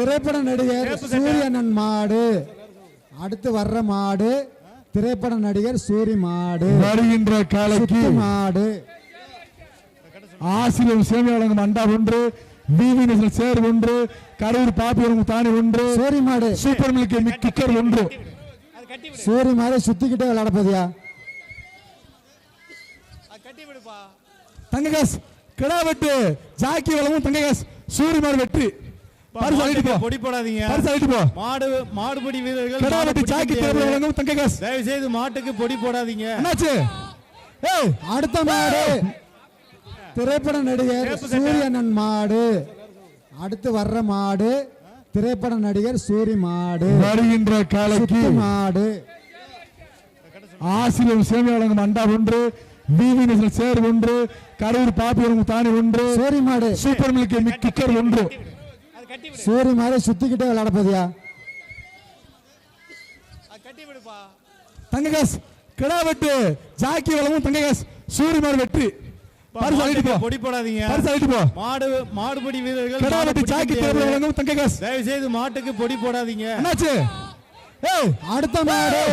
திரைப்பட நடிகர் சூரியனன் மாடு. அடுத்து வர்ற மாடு திரைப்பட நடிகர் சூரி மாடு. வருகின்ற காலைக்கு மாடு ஆசிரியர் சேவை வழங்கும் அண்டா ஒன்று, விவி நேஷனல் சேர் ஒன்று, கரூர் பாப்பி வழங்கும் தானி ஒன்று, சூரி மாடு சூப்பர் மில்க் குக்கர் ஒன்று. சூரி மாடு சுத்திக்கிட்டே விளையாட போதியா. தங்ககாஸ் கிடா வெட்டு ஜாக்கி வழங்கும் தங்ககாஸ் சூரி மாடு வெற்றி. பொடி போடாதீங்க. மாடுபடி வீரர்கள் கிடா வெட்டு ஜாக்கி வழங்கும் தங்ககாஸ். தயவு செய்து மாட்டுக்கு பொடி போடாதீங்க. என்னாச்சு? அடுத்த மாடு திரைப்பட நடிகர் சூரியனன் மாடு. அடுத்து வர்ற மாடு திரைப்பட நடிகர் சூரி மாடு. வருகின்ற காலைக்கு மாடு ஆசிரியர் சேவை வழங்கும் அண்டா ஒன்று, விவி நேஷனல் சேர் ஒன்று, கரூர் பாப்பி வழங்கும் தானி ஒன்று, சூரி மாடு சூப்பர் மில்க் குக்கர் ஒன்று. சூரி மாடு சுத்திக்கிட்டே விளையாட போதியா. தங்ககாஸ் கிடா வெட்டு ஜாக்கி வழங்கும் தங்ககாஸ் சூரி மாடு வெற்றி. பொடி போடாதீங்க. மாடுபடி வீரர்கள் கிடா வெட்டு ஜாக்கி வழங்கும் தங்ககாஸ். தயவு செய்து மாட்டுக்கு பொடி போடாதீங்க. என்னாச்சு? அடுத்த மாடு